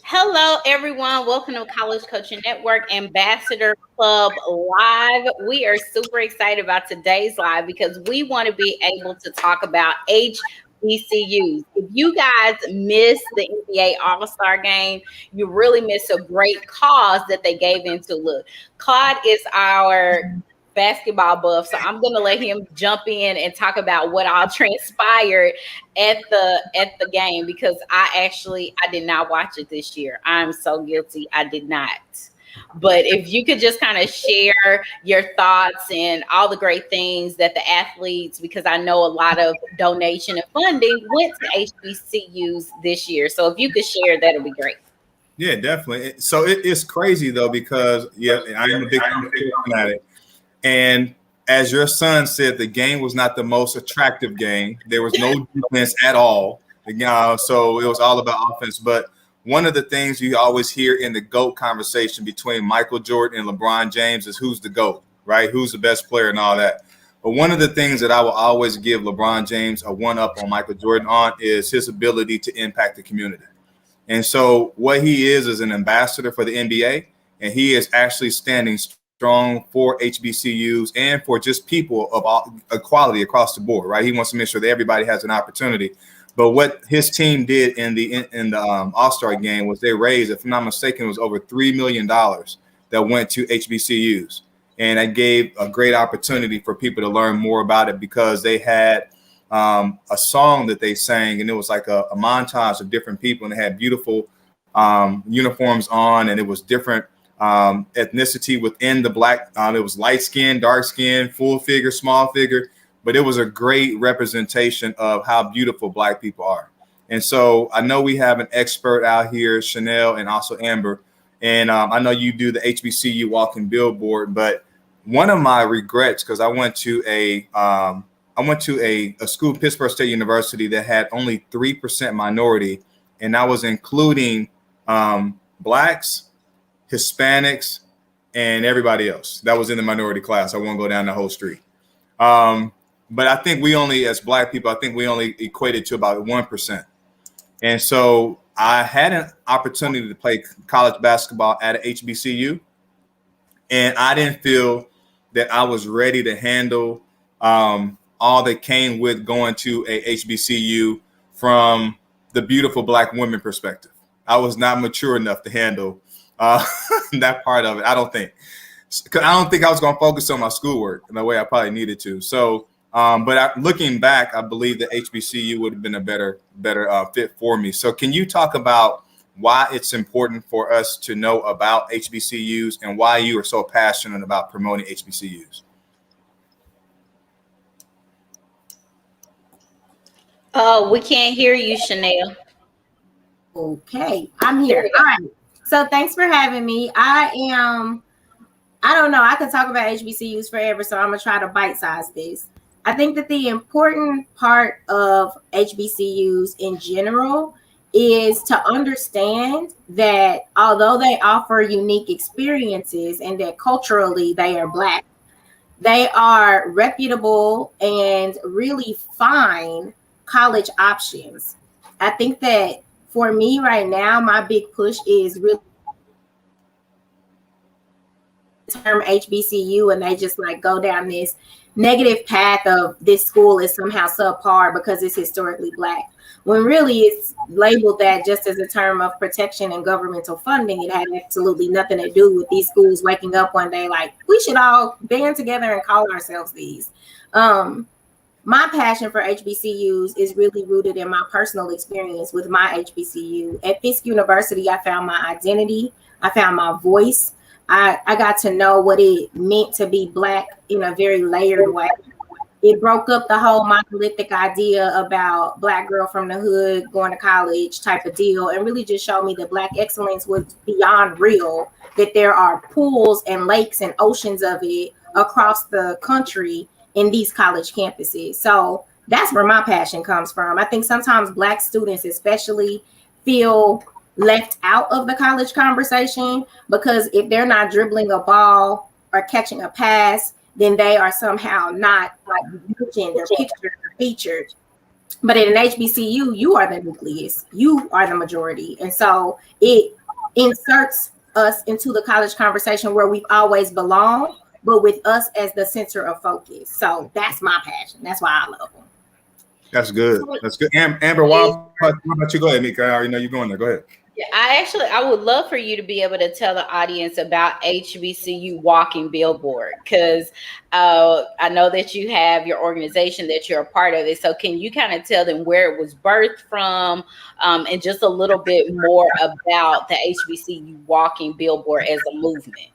Hello, everyone. Welcome to College Coaching Network Ambassador Club Live. We are super excited about today's live because we want to be able to talk about HBCUs. If you guys missed the NBA All-Star game, you really missed a great cause that they gave into. Look, Claude is our basketball buff, so I'm gonna let him jump in and talk about what all transpired at the game because I did not watch it this year. I'm so guilty. I did not. But if you could just kind of share your thoughts and all the great things that the athletes, because I know a lot of donation and funding went to HBCUs this year. So if you could share, that'll be great. Yeah, definitely. So it's crazy though because I am a big fanatic, and as your son said, the game was not the most attractive game. There was no defense at all. So it was all about offense. But one of the things you always hear in the GOAT conversation between Michael Jordan and LeBron James is who's the GOAT, right? Who's the best player and all that. But one of the things that I will always give LeBron James a one up on Michael Jordan on is his ability to impact the community. And so what he is an ambassador for the NBA, and he is actually standing strong for HBCUs and for just people of all, equality across the board, right? He wants to make sure that everybody has an opportunity. But what his team did in the All-Star game was they raised, if I'm not mistaken, it was over $3 million that went to HBCUs. And that gave a great opportunity for people to learn more about it because they had a song that they sang, and it was like a montage of different people, and they had beautiful uniforms on, and it was different ethnicity within the black. It was light skin, dark skin, full figure, small figure, but it was a great representation of how beautiful Black people are. And so I know we have an expert out here, Shanelle, and also Amber, and I know you do the HBCU Walking Billboard, but one of my regrets, because I went to a school, Pittsburgh State University, that had only 3% minority, and I was including Blacks, Hispanics, and everybody else that was in the minority class. I won't go down the whole street. But I think we only, as Black people, I think we only equated to about 1%. And so I had an opportunity to play college basketball at a HBCU, and I didn't feel that I was ready to handle all that came with going to a HBCU from the beautiful Black women perspective. I was not mature enough to handle that part of it. I don't think I was going to focus on my schoolwork in the way I probably needed to. So, looking back, I believe that HBCU would have been a better fit for me. So can you talk about why it's important for us to know about HBCUs and why you are so passionate about promoting HBCUs? Oh, we can't hear you, Chanel. Okay, I'm here. All right. So thanks for having me. I don't know, I could talk about HBCUs forever, so I'm going to try to bite-size this. I think that the important part of HBCUs in general is to understand that although they offer unique experiences and that culturally they are Black, they are reputable and really fine college options. I think that for me right now, my big push is really term HBCU, and they just like go down this negative path of this school is somehow subpar because it's historically Black, when really it's labeled that just as a term of protection and governmental funding. It had absolutely nothing to do with these schools waking up one day like, we should all band together and call ourselves these. My passion for HBCUs is really rooted in my personal experience with my HBCU. At Fisk University, I found my identity. I found my voice. I got to know what it meant to be Black in a very layered way. It broke up the whole monolithic idea about Black girl from the hood going to college type of deal, and really just showed me that Black excellence was beyond real, that there are pools and lakes and oceans of it across the country in these college campuses. So that's where my passion comes from. I think sometimes Black students especially feel left out of the college conversation because if they're not dribbling a ball or catching a pass, then they are somehow not like mentioned or pictured or featured. But in an HBCU, you are the nucleus, you are the majority. And so it inserts us into the college conversation where we've always belonged, but with us as the center of focus. So that's my passion. That's why I love them. That's good. That's good. Amber, why about you? Go ahead, Mika. I already know you're going there. Go ahead. Yeah, I would love for you to be able to tell the audience about HBCU Walking Billboard, because I know that you have your organization that you're a part of it. So can you kind of tell them where it was birthed from, and just a little bit more about the HBCU Walking Billboard as a movement?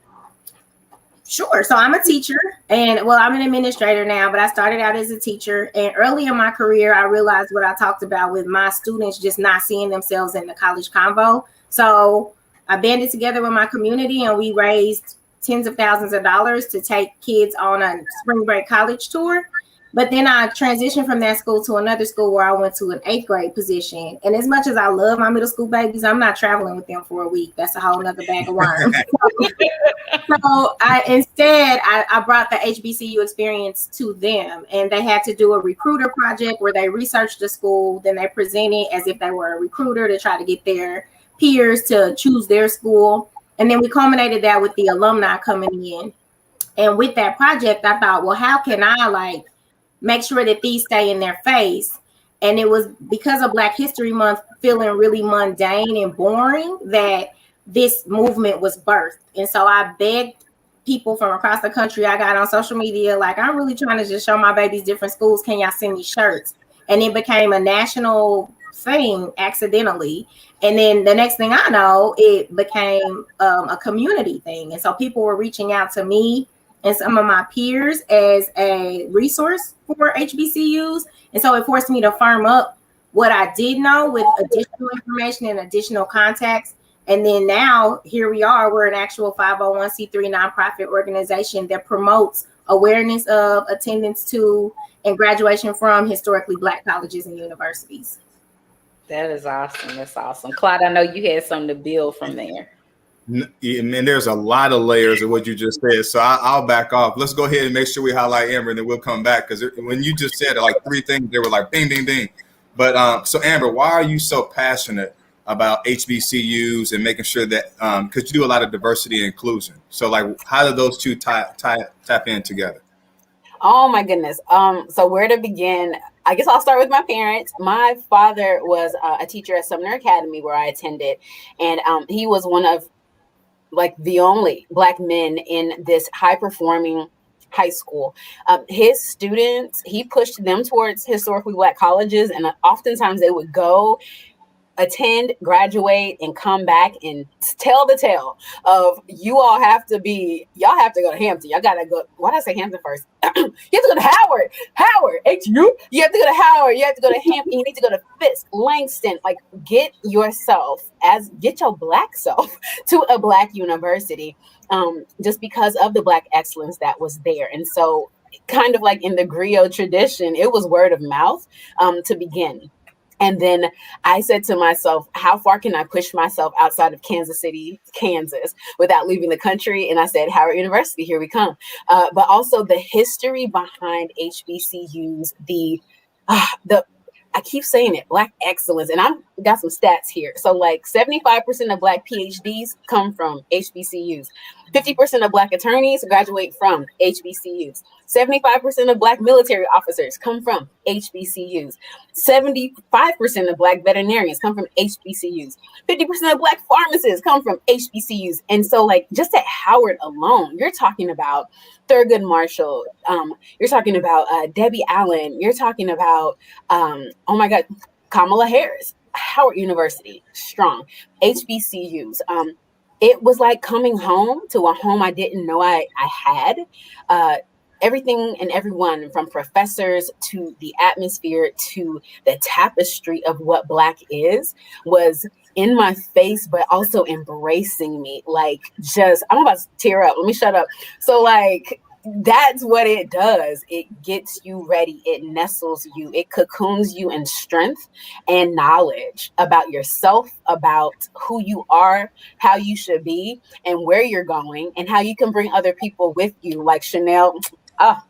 Sure. So I'm a teacher, and well, I'm an administrator now, but I started out as a teacher. And early in my career, I realized what I talked about with my students just not seeing themselves in the college convo. So I banded together with my community, and we raised tens of thousands of dollars to take kids on a spring break college tour. But then I transitioned from that school to another school where I went to an 8th grade position. And as much as I love my middle school babies, I'm not traveling with them for a week. That's a whole nother bag of worms. So I brought the HBCU experience to them, and they had to do a recruiter project where they researched the school. Then they presented as if they were a recruiter to try to get their peers to choose their school. And then we culminated that with the alumni coming in. And with that project, I thought, well, how can I make sure that these stay in their face? And it was because of Black History Month feeling really mundane and boring that this movement was birthed. And so I begged people from across the country. I got on social media, I'm really trying to just show my babies different schools. Can y'all send me shirts? And it became a national thing accidentally. And then the next thing I know, it became a community thing. And so people were reaching out to me and some of my peers as a resource for HBCUs. And so it forced me to firm up what I did know with additional information and additional contacts. And then now here we are, we're an actual 501c3 nonprofit organization that promotes awareness of, attendance to, and graduation from historically Black colleges and universities. That is awesome. That's awesome. Clyde, I know you had something to build from there. And there's a lot of layers of what you just said. So I'll back off. Let's go ahead and make sure we highlight Amber, and then we'll come back. Because when you just said three things, they were like bing, bing, bing. But so Amber, why are you so passionate about HBCUs and making sure that, because you do a lot of diversity and inclusion. So how do those two tap in together? Oh my goodness. So where to begin? I guess I'll start with my parents. My father was a teacher at Sumner Academy where I attended, and he was one of the only Black men in this high performing high school. His students, he pushed them towards historically Black colleges, and oftentimes they would go attend, graduate, and come back and tell the tale of y'all have to go to Hampton. Y'all gotta go. Why did I say Hampton first? You have to go to Howard, HU. You have to go to Howard. You have to go to Hampton. You need to go to Fisk, Langston. Get your Black self to a Black university, just because of the Black excellence that was there. And so, kind of in the griot tradition, it was word of mouth to begin. And then I said to myself, how far can I push myself outside of Kansas City, Kansas, without leaving the country? And I said, Howard University, here we come. But also the history behind HBCUs, I keep saying it, Black excellence. And I've got some stats here. So 75% of Black PhDs come from HBCUs. 50% of Black attorneys graduate from HBCUs. 75% of Black military officers come from HBCUs. 75% of Black veterinarians come from HBCUs. 50% of Black pharmacists come from HBCUs. And so just at Howard alone, you're talking about Thurgood Marshall. You're talking about Debbie Allen. You're talking about, oh my God, Kamala Harris. Howard University, strong. HBCUs. It was like coming home to a home I didn't know I had. Everything and everyone from professors to the atmosphere to the tapestry of what Black is was in my face, but also embracing me. I'm about to tear up. Let me shut up. So that's what it does. It gets you ready. It nestles you. It cocoons you in strength and knowledge about yourself, about who you are, how you should be, and where you're going, and how you can bring other people with you. Like Shanelle,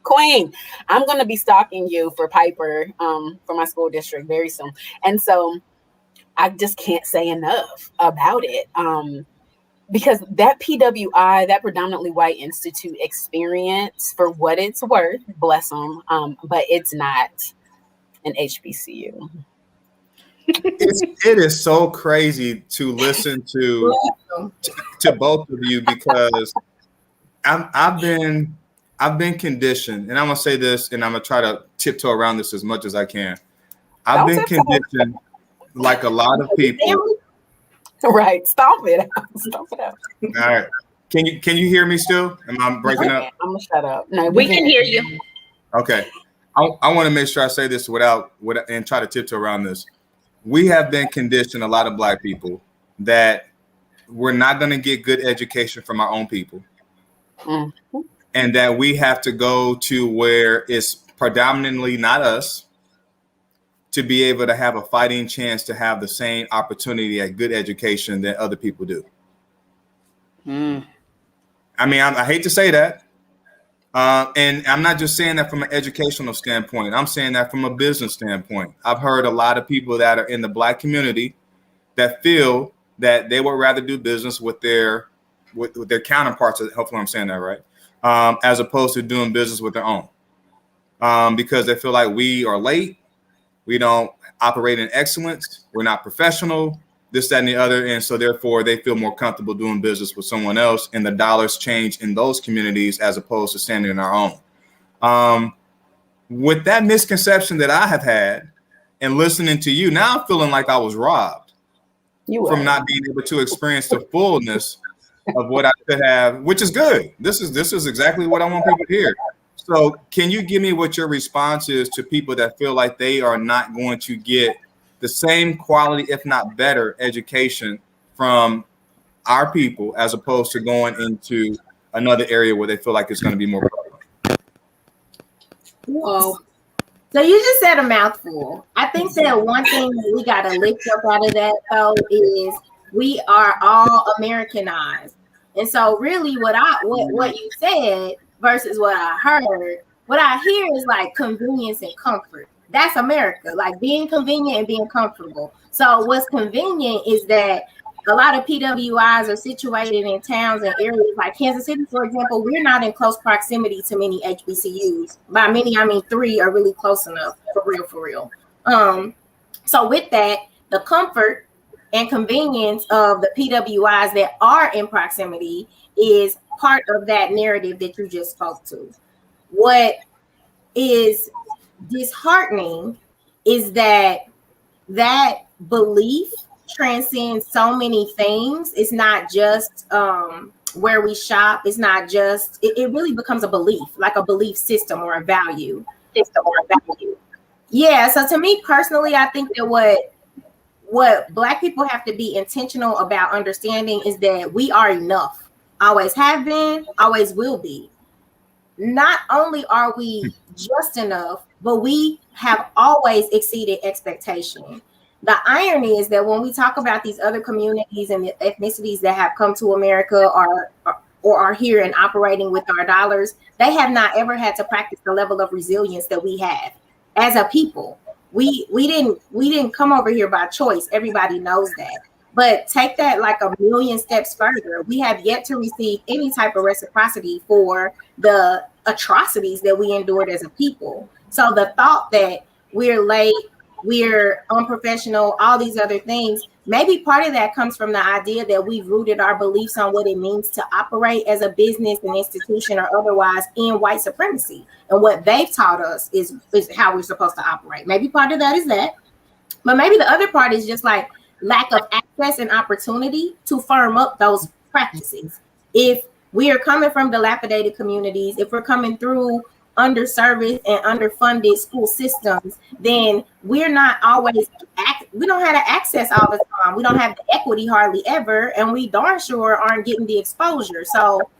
Queen, I'm going to be stalking you for Piper, for my school district very soon. And so I just can't say enough about it. Because that PWI, that predominantly white institute experience, for what it's worth, bless them, but it's not an HBCU. It is so crazy to listen to both of you, because I've been conditioned, and I'm gonna say this, and I'm gonna try to tiptoe around this as much as I can. I've been conditioned, like a lot of people. Right, stomp it out. Stomp it out. All right, can you hear me still? Am I breaking up? I'm gonna shut up. No, we can hear you. Okay, I want to make sure I say this without and try to tiptoe around this. We have been conditioned, a lot of Black people, that we're not going to get good education from our own people. Mm-hmm. And that we have to go to where it's predominantly not us to be able to have a fighting chance to have the same opportunity at good education that other people do. I mean, I hate to say that. And I'm not just saying that from an educational standpoint. I'm saying that from a business standpoint. I've heard a lot of people that are in the Black community that feel that they would rather do business with their counterparts. Hopefully I'm saying that right. As opposed to doing business with their own. Because they feel like we are late. We don't operate in excellence. We're not professional, this, that, and the other. And so therefore they feel more comfortable doing business with someone else, and the dollars change in those communities as opposed to standing in our own. With that misconception that I have had and listening to you, now I'm feeling like I was robbed from not being able to experience the fullness of what I could have, which is good. This is exactly what I want people to hear. So can you give me what your response is to people that feel like they are not going to get the same quality, if not better, education from our people, as opposed to going into another area where they feel like it's going to be more prevalent? Whoa. So you just said a mouthful. I think that one thing that we got to lift up out of that, though, is we are all Americanized. And so really what you said versus what I heard, what I hear is like convenience and comfort. That's America, like being convenient and being comfortable. So what's convenient is that a lot of PWIs are situated in towns and areas like Kansas City, for example. We're not in close proximity to many HBCUs. By many, I mean 3 are really close enough, for real. So with that, the comfort and convenience of the PWIs that are in proximity is part of that narrative that you just spoke to. What is disheartening is that belief transcends so many things. It's not just where we shop. It's not just, it really becomes a belief, like a belief system or a value. Yeah, so to me personally, I think that what Black people have to be intentional about understanding is that we are enough. Always have been, always will be. Not only are we just enough, but we have always exceeded expectation. The irony is that when we talk about these other communities and the ethnicities that have come to America or are here and operating with our dollars, they have not ever had to practice the level of resilience that we have as a people. We didn't come over here by choice. Everybody knows that. But take that like a million steps further. We have yet to receive any type of reciprocity for the atrocities that we endured as a people. So the thought that we're late, we're unprofessional, all these other things, maybe part of that comes from the idea that we've rooted our beliefs on what it means to operate as a business, an institution, or otherwise in white supremacy. And what they've taught us is how we're supposed to operate. Maybe part of that is that. But maybe the other part is just like lack of access and opportunity to firm up those practices. If we are coming from dilapidated communities, if we're coming through underserviced and underfunded school systems, then we're not always, we don't have the access all the time. We don't have the equity hardly ever, and we darn sure aren't getting the exposure. So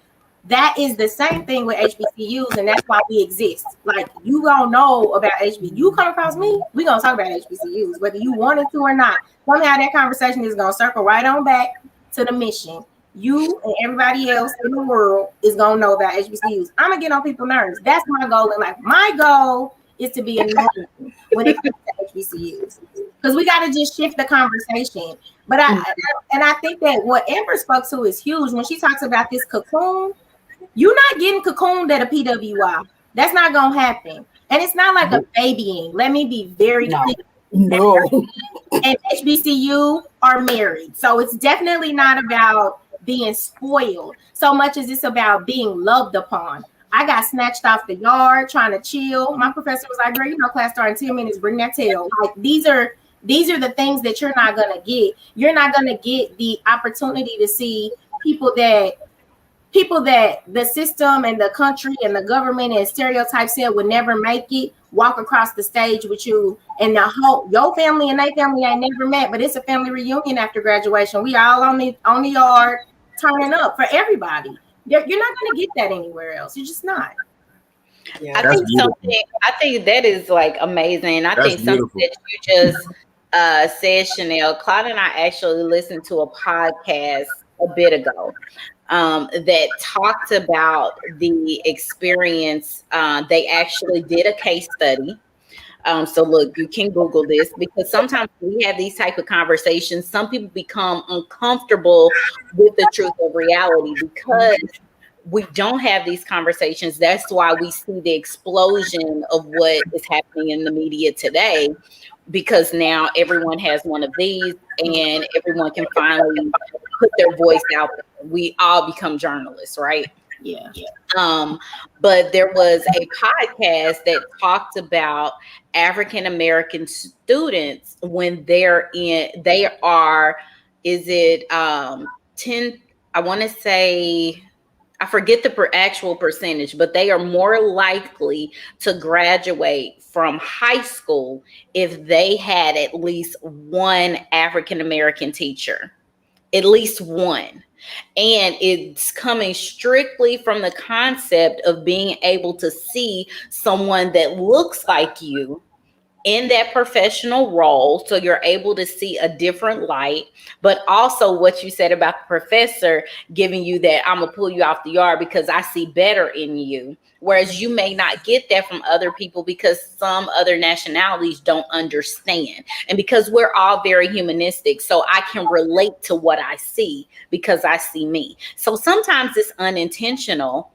that is the same thing with HBCUs, and that's why we exist. Like, you don't know about HBCUs. You come across me, we're going to talk about HBCUs, whether you wanted to or not. Somehow that conversation is going to circle right on back to the mission. you and everybody else in the world is gonna know about HBCUs. I'm gonna get on people's nerves. That's my goal in life. My goal is to be annoying when it comes to HBCUs, because we got to just shift the conversation. But I think that what Amber spoke to is huge when she talks about this cocoon. You're not getting cocooned at a PWI. That's not gonna happen. And it's not like a babying. Let me be very clear. No. And HBCU are married. So it's definitely not about being spoiled so much as it's about being loved upon. I got snatched off the yard trying to chill. My professor was like, girl, you know, class start in 10 minutes, bring that tail. Like these are the things that you're not gonna get. You're not gonna get the opportunity to see people that the system and the country and the government and stereotypes said would never make it walk across the stage with you, and the whole your family and their family ain't never met, but it's a family reunion after graduation. We all on the yard turning up for everybody. You're not going to get that anywhere else. You're just not. Yeah. I think that is like amazing. I think something that you just said, Shanelle, Claude and I actually listened to a podcast a bit ago that talked about the experience. They actually did a case study. So look, you can Google this, because sometimes we have these type of conversations. Some people become uncomfortable with the truth of reality because we don't have these conversations. That's why we see the explosion of what is happening in the media today, because now everyone has one of these and everyone can finally put their voice out there. We all become journalists, right? Yeah. But there was a podcast that talked about African American students when they are, is it 10, I want to say, I forget the actual percentage, but they are more likely to graduate from high school if they had at least one African American teacher, at least one. And it's coming strictly from the concept of being able to see someone that looks like you in that professional role, so you're able to see a different light. But also what you said about the professor giving you that, I'm gonna pull you off the yard because I see better in you, whereas you may not get that from other people because some other nationalities don't understand, and because we're all very humanistic, so I can relate to what I see because I see me. So sometimes it's unintentional,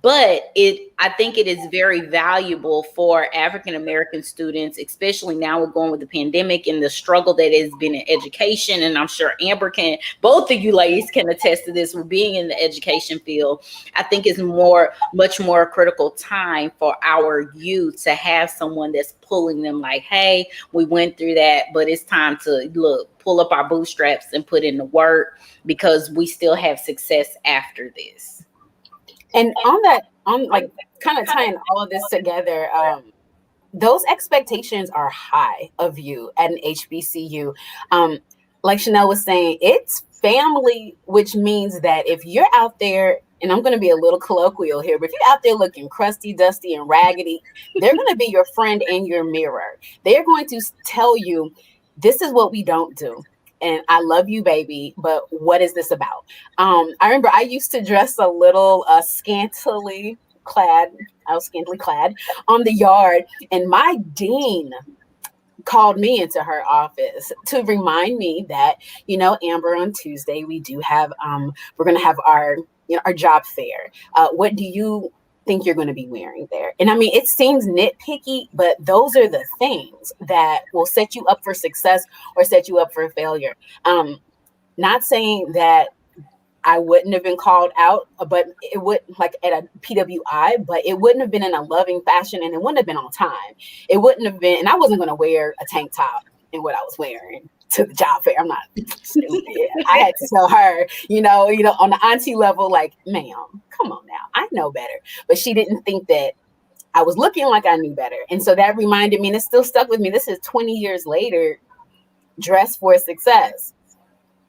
but I think it is very valuable for African American students, especially now we're going with the pandemic and the struggle that has been in education. And I'm sure Amber both of you ladies can attest to this with being in the education field. I think it's much more critical time for our youth to have someone that's pulling them like, hey, we went through that, but it's time to pull up our bootstraps and put in the work, because we still have success after this. And on like kind of tying all of this together, those expectations are high of you at an HBCU. Like Shanelle was saying, it's family, which means that if you're out there, and I'm going to be a little colloquial here, but if you're out there looking crusty, dusty, and raggedy, they're going to be your friend in your mirror. They're going to tell you, this is what we don't do. And I love you, baby, but what is this about? I remember I used to dress a little scantily clad. I was scantily clad on the yard, and my dean called me into her office to remind me that, Amber, on Tuesday we do have we're going to have our job fair. What do you think you're going to be wearing there? And I mean, it seems nitpicky, but those are the things that will set you up for success or set you up for failure. Not saying that I wouldn't have been called out, but it would, like at a PWI, but it wouldn't have been in a loving fashion, and it wouldn't have been on time. It wouldn't have been, and I wasn't going to wear a tank top in what I was wearing to the job fair. I'm not stupid. I had to tell her, on the auntie level, like, ma'am, come on now, I know better. But she didn't think that I was looking like I knew better. And so that reminded me, and it still stuck with me. This is 20 years later, dress for success.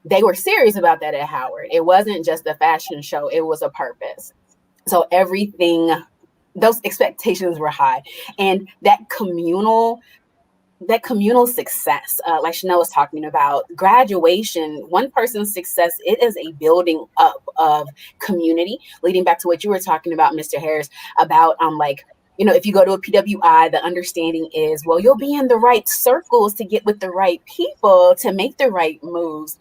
They were serious about that at Howard. It wasn't just a fashion show. It was a purpose. So everything, those expectations were high. And that communal that communal success, like Shanelle was talking about, graduation, one person's success, it is a building up of community, leading back to what you were talking about, Mr. Harris, about like, you know, if you go to a PWI, the understanding is, well, you'll be in the right circles to get with the right people to make the right moves.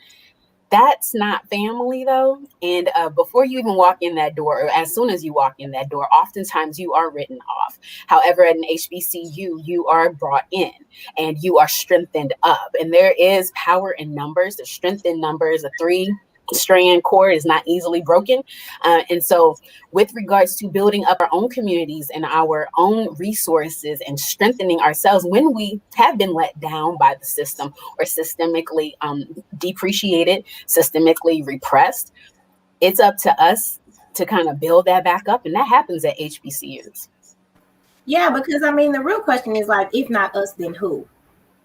That's not family, though. And before you even walk in that door, or as soon as you walk in that door, oftentimes you are written off. However, at an HBCU, you are brought in and you are strengthened up. And there is power in numbers. The strength in numbers, a 3-strand cord is not easily broken. And so with regards to building up our own communities and our own resources and strengthening ourselves when we have been let down by the system or systemically depreciated, systemically repressed, it's up to us to kind of build that back up. And that happens at HBCUs. Yeah, because I mean, the real question is like, if not us, then who?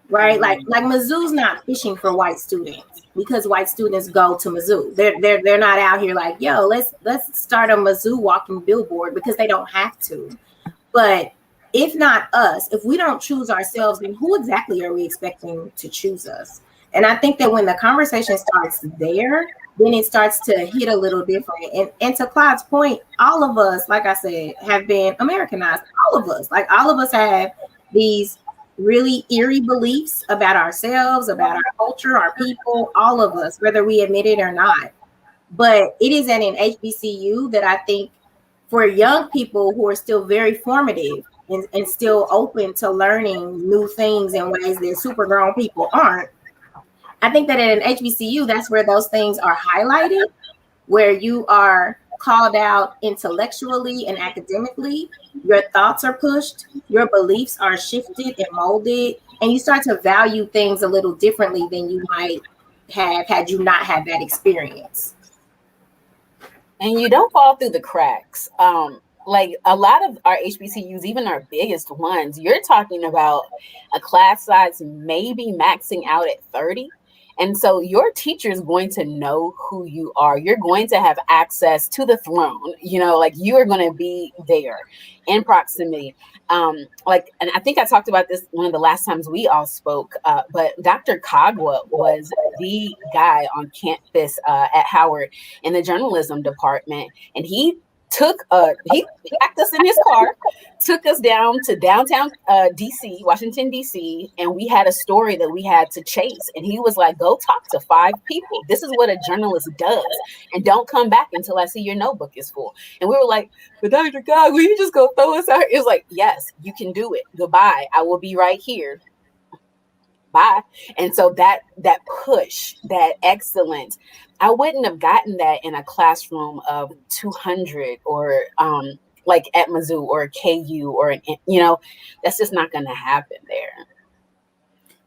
Right? Like Mizzou's not fishing for white students because white students go to Mizzou. They're not out here like, yo, let's start a Mizzou walking billboard, because they don't have to. But if not us, if we don't choose ourselves, then who exactly are we expecting to choose us? And I think that when the conversation starts there, then it starts to hit a little different. And to Clyde's point, all of us, like I said, have been Americanized. All of us have these really eerie beliefs about ourselves, about our culture, our people, all of us, whether we admit it or not. But it is at an HBCU that I think for young people who are still very formative and still open to learning new things in ways that super grown people aren't, I think that at an HBCU, that's where those things are highlighted, where you are called out intellectually and academically, your thoughts are pushed, your beliefs are shifted and molded, and you start to value things a little differently than you might have had you not had that experience. And you don't fall through the cracks. Like a lot of our HBCUs, even our biggest ones, you're talking about a class size maybe maxing out at 30. And so your teacher is going to know who you are. You're going to have access to the throne, you know, like you are going to be there in proximity. And I think I talked about this one of the last times we all spoke, but Dr. Kagwa was the guy on campus at Howard in the journalism department. And he packed us in his car, took us down to downtown DC, Washington, DC, and we had a story that we had to chase. And he was like, go talk to 5 people. This is what a journalist does. And don't come back until I see your notebook is full. And we were like, but Dr. God, will you just go throw us out? It was like, yes, you can do it. Goodbye. I will be right here. Bye. And so that push, that excellence, I wouldn't have gotten that in a classroom of 200 or like at Mizzou or KU or, you know, that's just not going to happen there.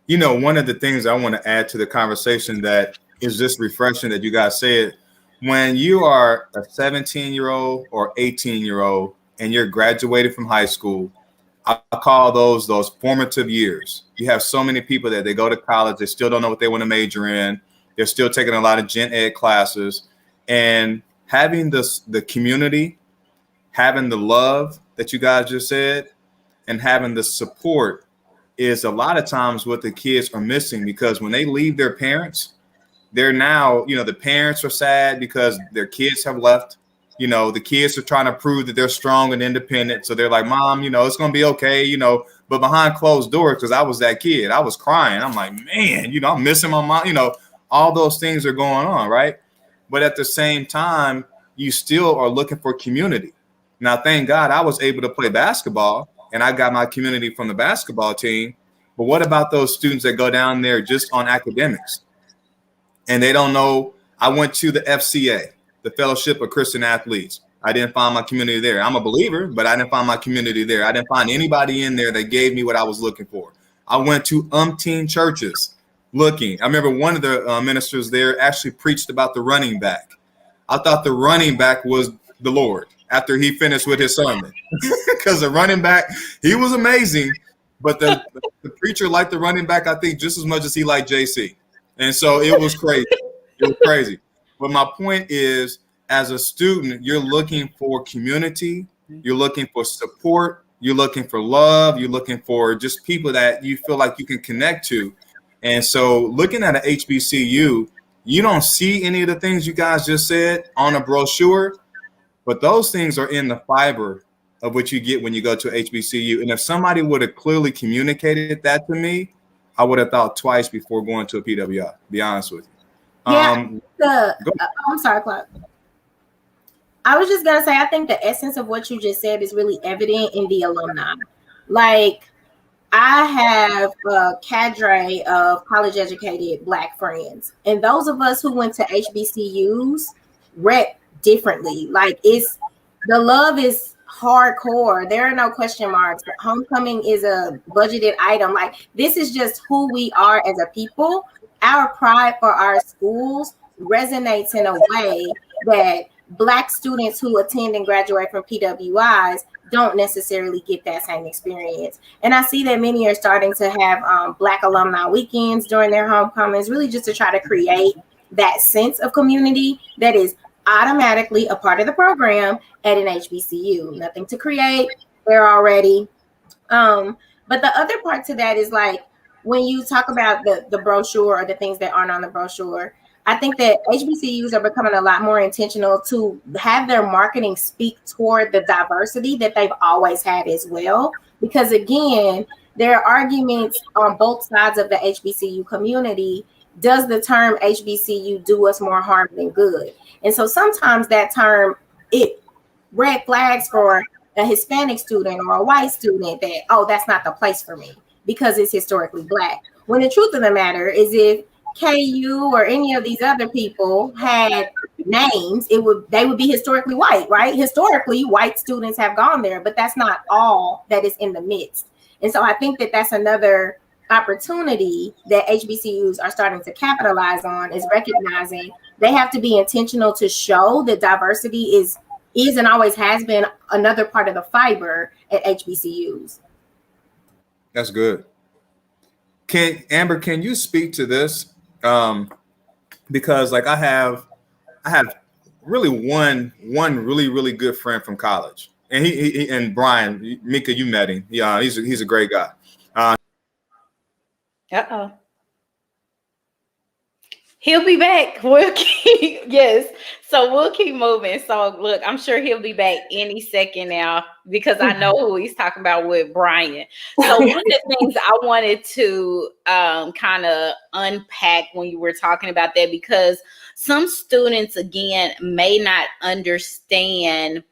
You know, one of the things I want to add to the conversation that is just refreshing that you guys said, when you are a 17-year-old or 18-year-old and you're graduated from high school, I call those formative years. You have so many people that they go to college, they still don't know what they want to major in. They're still taking a lot of gen ed classes, and having the community, having the love that you guys just said, and having the support is a lot of times what the kids are missing, because when they leave their parents, they're now, you know, the parents are sad because their kids have left. You know, the kids are trying to prove that they're strong and independent. So they're like, Mom, you know, it's going to be okay, you know, but behind closed doors, because I was that kid, I was crying. I'm like, man, you know, I'm missing my mom, you know, all those things are going on, right? But at the same time, you still are looking for community. Now, thank God I was able to play basketball and I got my community from the basketball team. But what about those students that go down there just on academics and they don't know? I went to the FCA, the Fellowship of Christian Athletes. I didn't find my community there. I'm a believer, but I didn't find my community there. I didn't find anybody in there that gave me what I was looking for. I went to umpteen churches looking. I remember one of the ministers there actually preached about the running back. I thought the running back was the Lord after he finished with his sermon, because the running back, he was amazing, but the preacher liked the running back, I think, just as much as he liked JC. And so it was crazy. It was crazy. But my point is, as a student, you're looking for community, you're looking for support, You're looking for love. You're looking for just people that you feel like you can connect to. And so looking at an HBCU, you don't see any of the things you guys just said on a brochure, but those things are in the fiber of what you get when you go to HBCU. And if somebody would have clearly communicated that to me, I would have thought twice before going to a PWI, to be honest with you. I'm sorry, Clark. I was just going to say, I think the essence of what you just said is really evident in the alumni. Like, I have a cadre of college-educated Black friends, and those of us who went to HBCUs rep differently. Like, the love is hardcore. There are no question marks. Homecoming is a budgeted item. Like, this is just who we are as a people. Our pride for our schools resonates in a way that Black students who attend and graduate from PWIs don't necessarily get that same experience. And I see that many are starting to have Black alumni weekends during their homecomings, really just to try to create that sense of community that is automatically a part of the program at an HBCU. Nothing to create, they're already. But the other part to that is, like, when you talk about the brochure or the things that aren't on the brochure, I think that HBCUs are becoming a lot more intentional to have their marketing speak toward the diversity that they've always had as well. Because again, there are arguments on both sides of the HBCU community. Does the term HBCU do us more harm than good? And so sometimes that term, it red flags for a Hispanic student or a white student that, oh, that's not the place for me because it's historically Black. When the truth of the matter is, if KU or any of these other people had names, they would be historically white, right? Historically, white students have gone there, but that's not all that is in the midst. And so I think that that's another opportunity that HBCUs are starting to capitalize on, is recognizing they have to be intentional to show that diversity is and always has been another part of the fiber at HBCUs. That's good. Amber, can you speak to this? Because like I have really one really, really good friend from college, and he and Brian, Mika, you met him. Yeah, he's a great guy. He'll be back. We'll keep moving. So look, I'm sure he'll be back any second now, because I know who he's talking about with Brian. So one of the things I wanted to kind of unpack when you were talking about that, because some students, again, may not understand.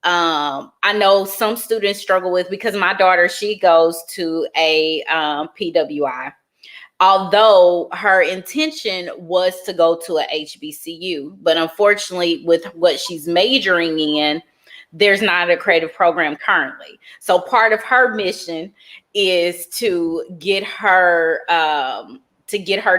I know some students struggle with, because my daughter, she goes to a PWI. Although her intention was to go to a HBCU, but unfortunately with what she's majoring in, there's not a creative program currently. So part of her mission is to get her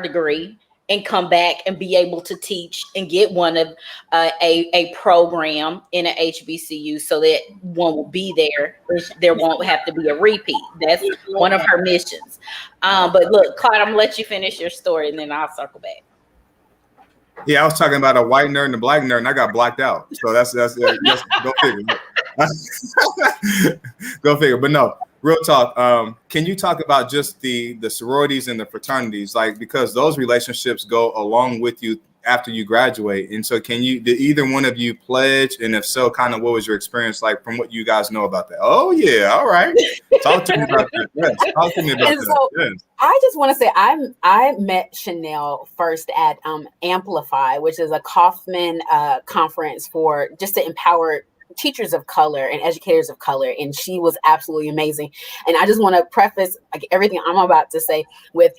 degree and come back and be able to teach and get one of a program in an HBCU, so that one will be there. There won't have to be a repeat. That's one of her missions. But look, Clyde, I'm gonna let you finish your story and then I'll circle back. Yeah, I was talking about a white nerd and a Black nerd, and I got blacked out. So that's go figure. Go figure. But no, real talk. Can you talk about just the sororities and the fraternities, like, because those relationships go along with you after you graduate? And so did either one of you pledge? And if so, kind of what was your experience like from what you guys know about that? Oh yeah, all right. Talk to me about that. Yes, talk to me about that. So, yes. I just want to say I met Shanelle first at Amplify, which is a Kauffman conference for just to empower teachers of color and educators of color, and she was absolutely amazing. And I just want to preface everything I'm about to say with,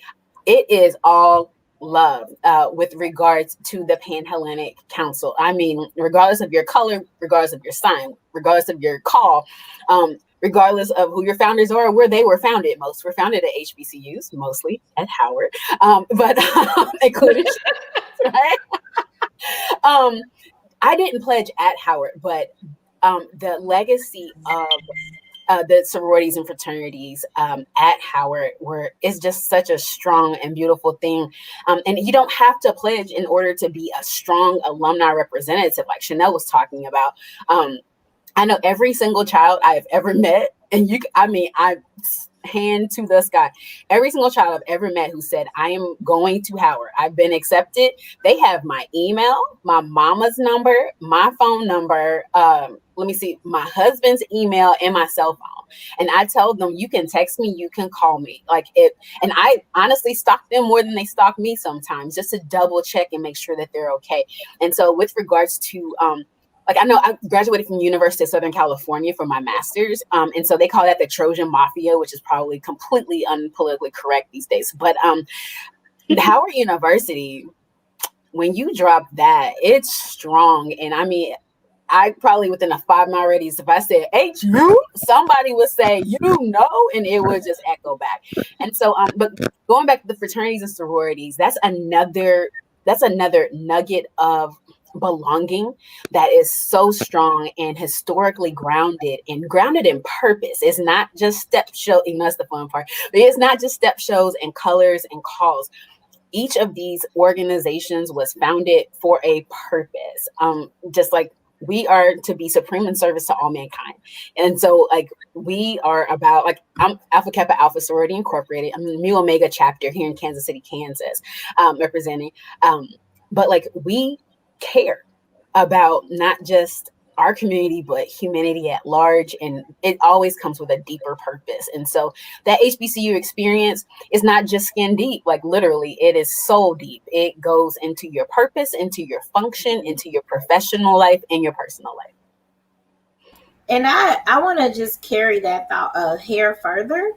it is all love with regards to the Pan-Hellenic Council. I mean, regardless of your color, regardless of your sign, regardless of your call, regardless of who your founders are or where they were founded. Most were founded at HBCUs, mostly at Howard, but including right? I didn't pledge at Howard, but the legacy of the sororities and fraternities at Howard is just such a strong and beautiful thing. And you don't have to pledge in order to be a strong alumni representative, like Shanelle was talking about. I know every single child I have ever met And I hand to the sky. Every single child I've ever met who said, I am going to Howard, I've been accepted, they have my email, my mama's number, my phone number, my husband's email, and my cell phone. And I tell them, you can text me, you can call me. And I honestly stalk them more than they stalk me sometimes, just to double check and make sure that they're okay. And so with regards to I know I graduated from University of Southern California for my master's. And so they call that the Trojan Mafia, which is probably completely unpolitically correct these days. But Howard University, when you drop that, it's strong. And I probably within a 5-mile radius, if I said HU, somebody would say, and it would just echo back. And so, but going back to the fraternities and sororities, that's another nugget of belonging that is so strong and historically grounded in purpose. It's not just step show, that's the fun part, but it's not just step shows and colors and calls. Each of these organizations was founded for a purpose. Just like we are to be supreme in service to all mankind. And so we are about, I'm Alpha Kappa Alpha Sorority Incorporated. I'm the Mu Omega chapter here in Kansas City, Kansas, representing. But we care about not just our community, but humanity at large. And it always comes with a deeper purpose. And so that HBCU experience is not just skin deep, literally it is soul deep. It goes into your purpose, into your function, into your professional life and your personal life. And I want to just carry that thought a hair further.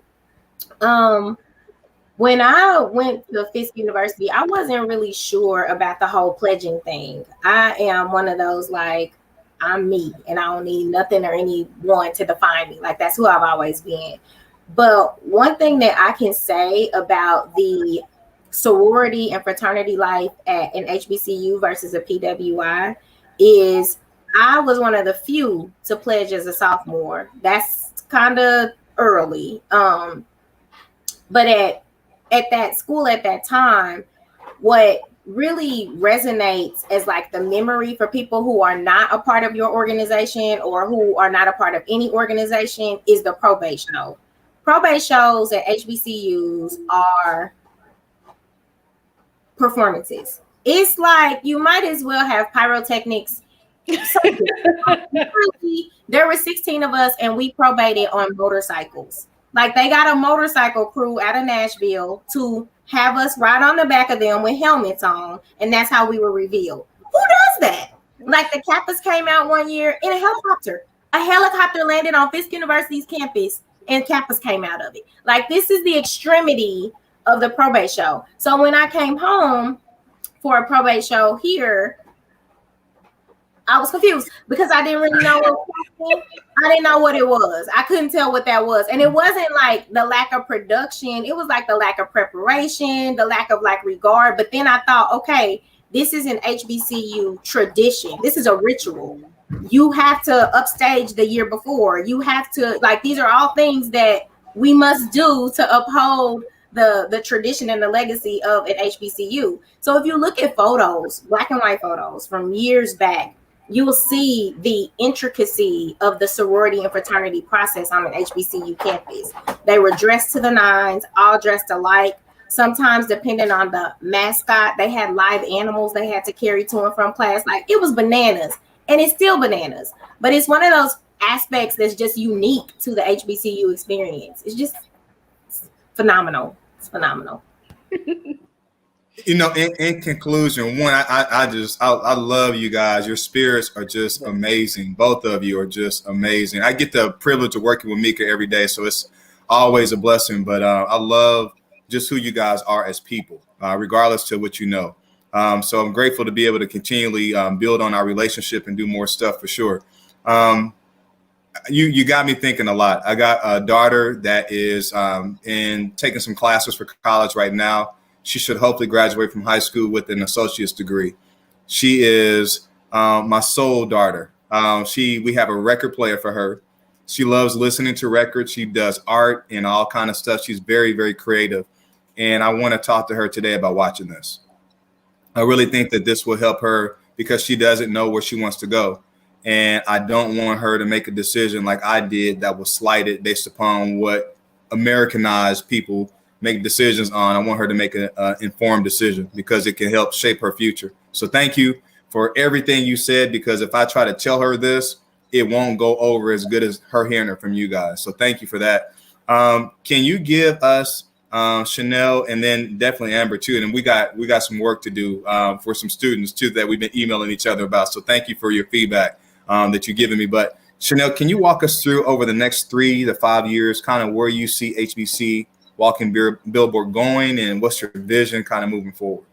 When I went to Fisk University, I wasn't really sure about the whole pledging thing. I am one of those, I'm me, and I don't need nothing or anyone to define me. That's who I've always been. But one thing that I can say about the sorority and fraternity life at an HBCU versus a PWI is I was one of the few to pledge as a sophomore. That's kind of early. But at that school at that time, what really resonates as the memory for people who are not a part of your organization or who are not a part of any organization is the probate show. Probate shows at HBCUs are performances. It's you might as well have pyrotechnics. There were 16 of us and we probated on motorcycles. They got a motorcycle crew out of Nashville to have us ride on the back of them with helmets on. And that's how we were revealed. Who does that? The Kappas came out one year in a helicopter. A helicopter landed on Fisk University's campus and Kappas came out of it. This is the extremity of the probate show. So when I came home for a probate show here, I was confused because I didn't really know what was happening. I didn't know what it was. I couldn't tell what that was. And it wasn't the lack of production. It was the lack of preparation, the lack of regard. But then I thought, okay, this is an HBCU tradition. This is a ritual. You have to upstage the year before. You have to, these are all things that we must do to uphold the tradition and the legacy of an HBCU. So if you look at photos, black and white photos from years back, you will see the intricacy of the sorority and fraternity process on an HBCU campus. They were dressed to the nines, all dressed alike. Sometimes, depending on the mascot, they had live animals they had to carry to and from class. It was bananas, and it's still bananas. But it's one of those aspects that's just unique to the HBCU experience. It's just phenomenal. It's phenomenal. In conclusion, one, I love you guys. Your spirits are just amazing. Both of you are just amazing. I get the privilege of working with Mika every day, so it's always a blessing. But I love just who you guys are as people, regardless to what you know. So I'm grateful to be able to continually build on our relationship and do more stuff for sure. You got me thinking a lot. I got a daughter that is taking some classes for college right now. She should hopefully graduate from high school with an associate's degree. She is my soul daughter. We have a record player for her. She loves listening to records. She does art and all kind of stuff. She's very, very creative. And I want to talk to her today about watching this. I really think that this will help her because she doesn't know where she wants to go. And I don't want her to make a decision like I did that was slighted based upon what Americanized people make decisions on. I want her to make an informed decision because it can help shape her future. So thank you for everything you said, because if I try to tell her this, it won't go over as good as her hearing it from you guys. So thank you for that. Can you give us Shanelle, and then definitely Amber too? And we got some work to do for some students too that we've been emailing each other about. So thank you for your feedback that you've given me. But Shanelle, can you walk us through over the next 3 to 5 years, kind of where you see HBC Walking Billboard going, and what's your vision kind of moving forward?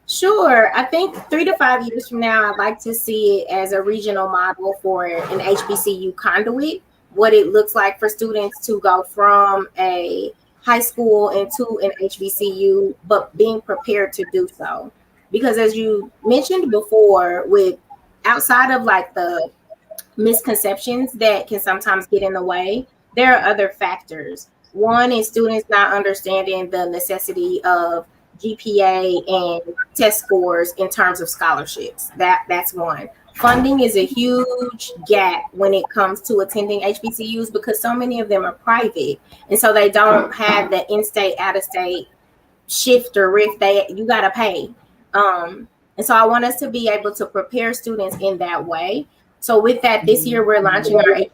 Sure. I think 3 to 5 years from now, I'd like to see it as a regional model for an HBCU conduit, what it looks like for students to go from a high school into an HBCU, but being prepared to do so. Because as you mentioned before, with outside of like the misconceptions that can sometimes get in the way, there are other factors. One is students not understanding the necessity of GPA and test scores in terms of scholarships. That's one. Funding is a huge gap when it comes to attending HBCUs because so many of them are private, and so they don't have the in-state, out-of-state shift or rift. You got to pay. And so I want us to be able to prepare students in that way. So with that, this year we're launching our HBCU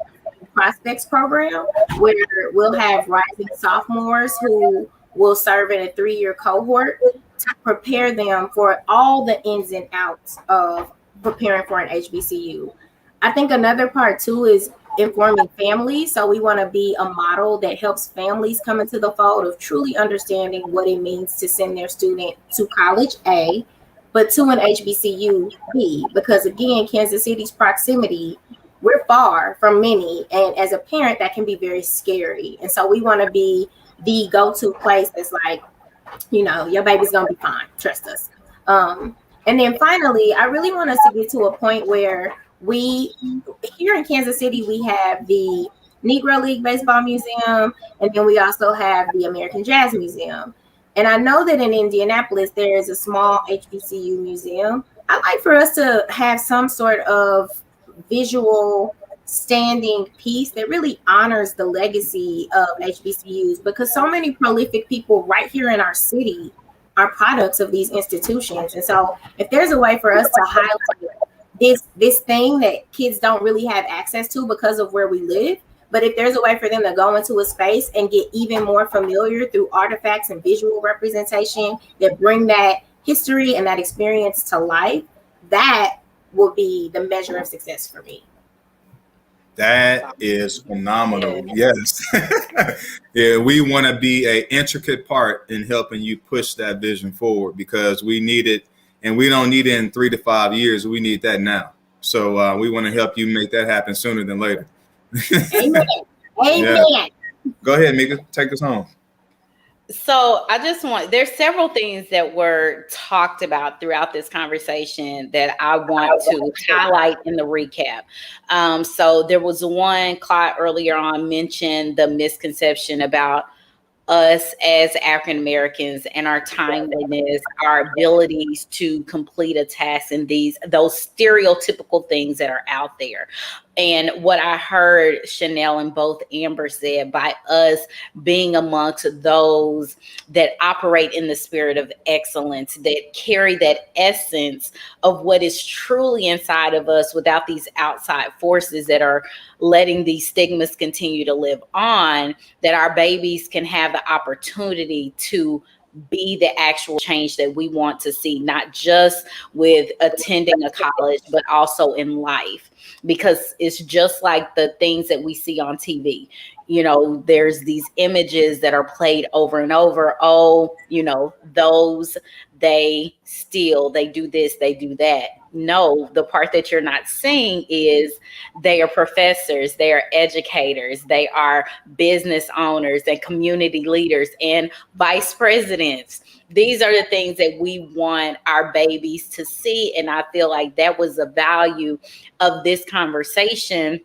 Prospects program, where we'll have rising sophomores who will serve in a 3-year cohort to prepare them for all the ins and outs of preparing for an HBCU. I think another part too is informing families. So we want to be a model that helps families come into the fold of truly understanding what it means to send their student to college A, but to an HBCU B, because again, Kansas City's proximity, we're far from many. And as a parent, that can be very scary. And so we want to be the go-to place that's like, your baby's going to be fine. Trust us. And then finally, I really want us to get to a point where here in Kansas City, we have the Negro League Baseball Museum, and then we also have the American Jazz Museum. And I know that in Indianapolis, there is a small HBCU museum. I'd like for us to have some sort of visual standing piece that really honors the legacy of HBCUs, because so many prolific people right here in our city are products of these institutions. And so if there's a way for us to highlight this thing that kids don't really have access to because of where we live, but if there's a way for them to go into a space and get even more familiar through artifacts and visual representation that bring that history and that experience to life, that will be the measure of success for me. That is phenomenal. Yes. Yeah, we want to be an intricate part in helping you push that vision forward, because we need it, and we don't need it in 3 to 5 years. We need that now. So we want to help you make that happen sooner than later. Amen. Amen. Yeah. Go ahead, Mika. Take us home. So there's several things that were talked about throughout this conversation that I want to highlight in the recap. So there was one, Claude earlier on mentioned the misconception about us as African Americans and our timeliness, our abilities to complete a task, and those stereotypical things that are out there. And what I heard Shanelle and both Amber said, by us being amongst those that operate in the spirit of excellence, that carry that essence of what is truly inside of us without these outside forces that are letting these stigmas continue to live on, that our babies can have the opportunity to be the actual change that we want to see, not just with attending a college, but also in life. Because it's just like the things that we see on TV. There's these images that are played over and over. Oh, those, they steal, they do this, they do that. No, the part that you're not seeing is they are professors, they are educators, they are business owners and community leaders and vice presidents. These are the things that we want our babies to see. And I feel like that was the value of this conversation,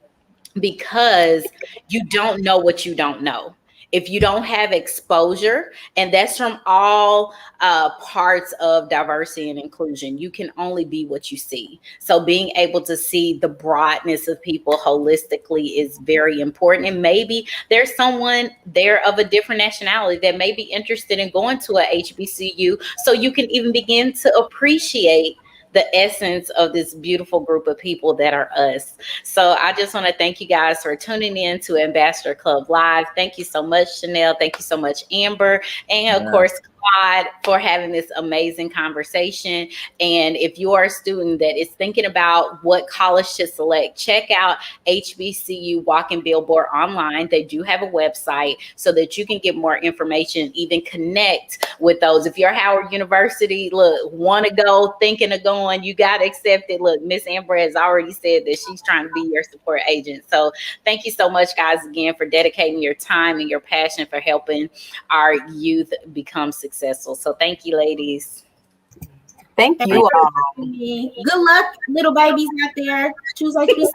because you don't know what you don't know. if you don't have exposure, and that's from all parts of diversity and inclusion, you can only be what you see. So being able to see the broadness of people holistically is very important. And maybe there's someone there of a different nationality that may be interested in going to a HBCU, so you can even begin to appreciate the essence of this beautiful group of people that are us. So I just want to thank you guys for tuning in to Ambassador Club Live. Thank you so much, Shanelle. Thank you so much, Amber. And of course, Claude, for having this amazing conversation. And if you are a student that is thinking about what college to select, check out HBCU Walking Billboard online. They do have a website so that you can get more information, even connect with those. If you're Howard University, look, want to go, thinking of going, you got to accept it. Look, Miss Amber has already said that she's trying to be your support agent. So thank you so much, guys, again, for dedicating your time and your passion for helping our youth become successful. So thank you, ladies. Thank you all. Good luck, little babies out there. Choose HBCU.